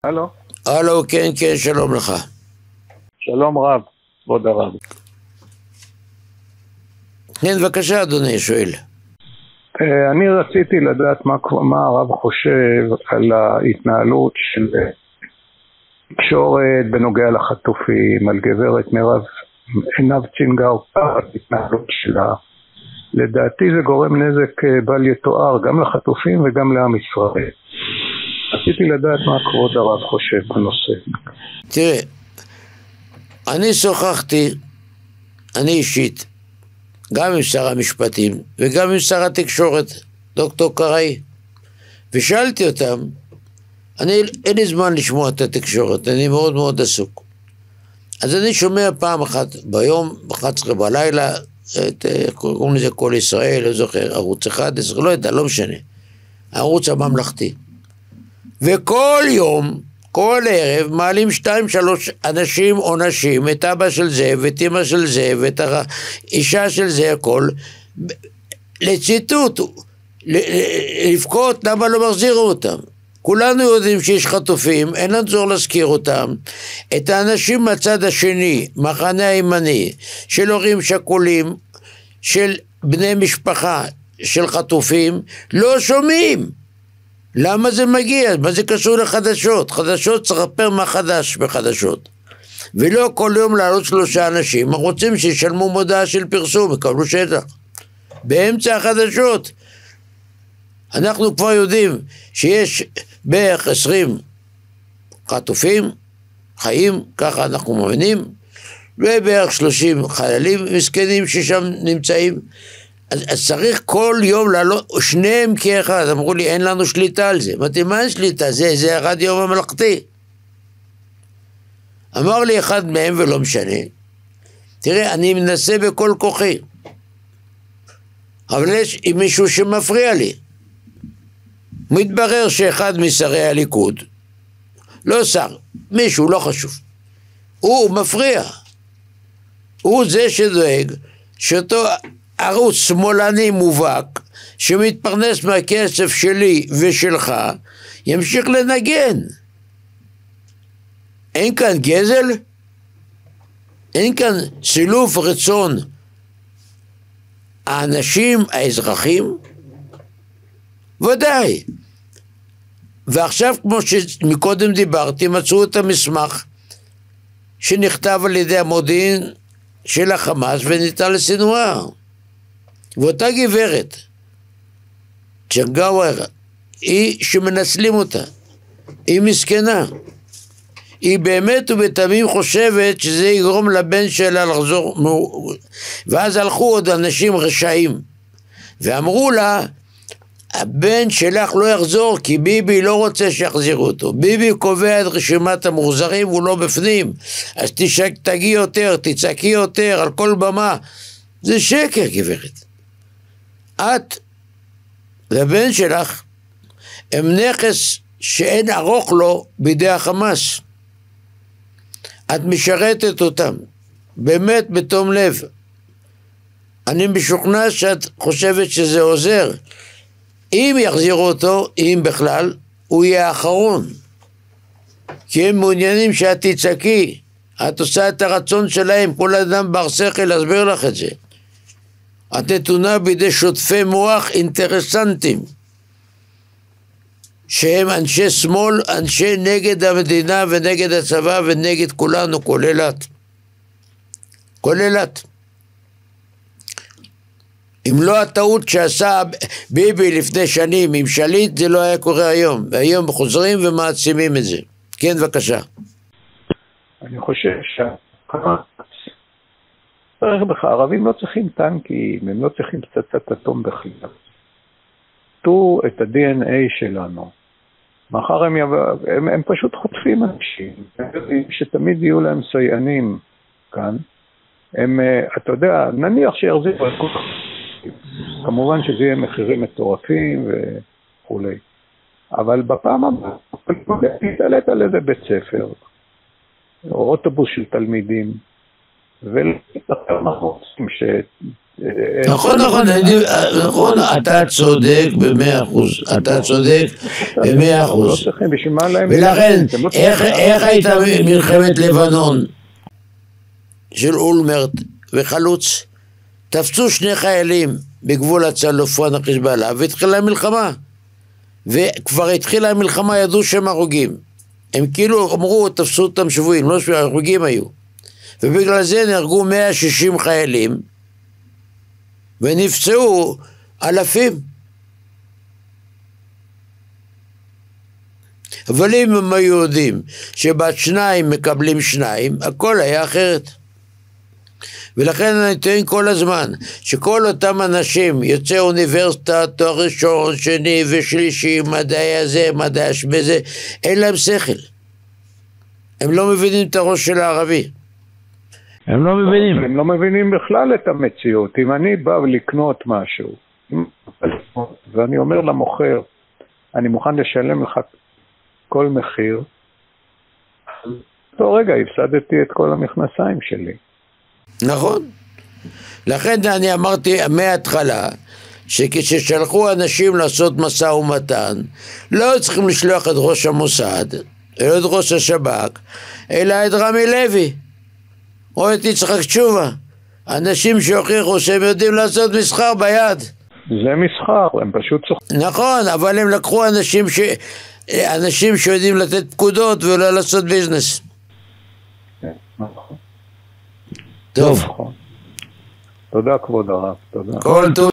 הלו? הלו, כן, כן, שלום לך. שלום רב, כבוד הרב. כן, בבקשה, אדוני, שואל. אני רציתי לדעת מה הרב חושב על ההתנהלות של תקשורת בנוגע לחטופים, על גברת מירב עינב צ'ינגר, ההתנהלות שלה. לדעתי זה גורם נזק בל יתואר גם לחטופים וגם לעם ישראל. רציתי לדעת מה כבוד הרב חושב בנושא. תראה, אני שוחחתי, אני אישית, גם עם שר המשפטים וגם עם שר התקשורת, דוקטור קראי, ושאלתי אותם, אין לי זמן לשמוע את התקשורת, אני מאוד מאוד עסוק. אז אני שומע פעם אחת ביום, 11 בלילה, קוראים לזה כל ישראל, לא זוכר, ערוץ 11, לא יודע, לא משנה, הערוץ הממלכתי. וכל יום, כל ערב, מעלים 2-3 אנשים או נשים, את אבא של זה, ואת אמא של זה, ואת האישה של זה, הכל, לציטוט, לבכות, למה לא מחזירו אותם? כולנו יודעים שיש חטופים, אין לנו צורך להזכיר אותם. את האנשים מהצד השני, מחנה הימני, של הורים שכולים, של בני משפחה, של חטופים, לא שומעים. למה זה מגיע? מה זה קשור לחדשות? חדשות צריך לספר מה חדש בחדשות. ולא כל יום לעלות 3 אנשים, רוצים שישלמו מודעה של פרסום, יקבלו שטח. באמצע החדשות. אנחנו כבר יודעים שיש בערך 20 חטופים, חיים, ככה אנחנו מאמינים, ובערך 30 חיילים מסכנים ששם נמצאים. אז צריך כל יום לעלות, שניהם כאחד. אמרו לי, אין לנו שליטה על זה. אמרתי, מה אין שליטה? זה הרדיו הממלכתי. אמר לי אחד מהם, ולא משנה, תראה, אני מנסה בכל כוחי, אבל יש מישהו שמפריע לי. מתברר שאחד משרי הליכוד, לא שר, מישהו לא חשוב, הוא מפריע. הוא זה שדואג שאותו ערוץ שמאלני מובהק שמתפרנס מהכסף שלי ושלך ימשיך לנגן. אין כאן גזל? אין כאן סילוף רצון האנשים, האזרחים? ודאי. ועכשיו, כמו שמקודם דיברתי, מצאו את המסמך שנכתב על ידי המודיעין של החמאס וניתן לסינואר. ואותה גברת, צ'נגאוור, היא שמנצלים אותה, היא מסכנה. היא באמת ובתמים חושבת שזה יגרום לבן שלה לחזור, ואז הלכו עוד אנשים רשעים, ואמרו לה, הבן שלך לא יחזור כי ביבי לא רוצה שיחזירו אותו. ביבי קובע את רשימת המוחזרים והוא לא בפנים, אז תגיעי יותר, תצעקי יותר על כל במה. זה שקר, גברת. את והבן שלך הם נכס שאין ארוך לו בידי החמאס. את משרתת אותם באמת בתום לב. אני משוכנע שאת חושבת שזה עוזר. אם יחזירו אותו, אם בכלל, הוא יהיה האחרון. כי הם מעוניינים שאת תצעקי. את עושה את הרצון שלהם, כל אדם בר שכל להסביר לך את זה. את נתונה בידי שוטפי מוח אינטרסנטים, שהם אנשי שמאל, אנשי נגד המדינה ונגד הצבא ונגד כולנו, כולל את. כולל את. אם לא הטעות שעשה ביבי לפני שנים עם שליט, זה לא היה קורה היום. והיום חוזרים ומעצימים את זה. כן, בבקשה. אני חושב הערבים לא צריכים טנקים, הם לא צריכים פצצת אטום בכלל. תו את ה-DNA שלנו. מחר הם פשוט חוטפים אנשים, שתמיד יהיו להם סייענים כאן. אתה יודע, נניח שיחזירו את כל כך. כמובן שזה יהיה מחירים מטורפים וכו'. אבל בפעם הבאה, תתעלת על איזה בית ספר, או אוטובוס של תלמידים, אנחנו רוצים ש... נכון, אתה צודק ב100%, אתה צודק ב100%. ולכן, איך הייתה מלחמת לבנון של אולמרט וחלוץ? תפצו 2 חיילים בגבול הצלופן החיזבאללה והתחילה המלחמה, וכבר התחילה המלחמה, ידעו שהם הרוגים, הם כאילו אמרו תפסו אותם שבויים, לא שהרוגים היו, ובגלל זה נהרגו 160 חיילים ונפצעו אלפים. אבל אם הם היו יודעים שבת 2 מקבלים 2, הכל היה אחרת. ולכן אני טוען כל הזמן שכל אותם אנשים יוצאי אוניברסיטה, תואר ראשון, שני ושלישי, מדעי הזה, מדעי השבזה, אין להם שכל. הם לא מבינים את הראש של הערבי. הם לא מבינים. הם לא מבינים בכלל את המציאות. אם אני בא לקנות משהו, ואני אומר למוכר, אני מוכן לשלם לך כל מחיר, באותו רגע הפסדתי את כל המכנסיים שלי. נכון. לכן אני אמרתי מההתחלה, שכששלחו אנשים לעשות משא ומתן, לא צריכים לשלוח את ראש המוסד, אלא את ראש השב"כ, אלא את רמי לוי, או את יצחק תשובה. אנשים שהוכיחו שהם יודעים לעשות מסחר ביד. זה מסחר, הם פשוט צוחקים. נכון, אבל הם לקחו אנשים שיודעים לתת פקודות ולא לעשות ביזנס. נכון. טוב. תודה כבוד הרב, תודה. כל טוב.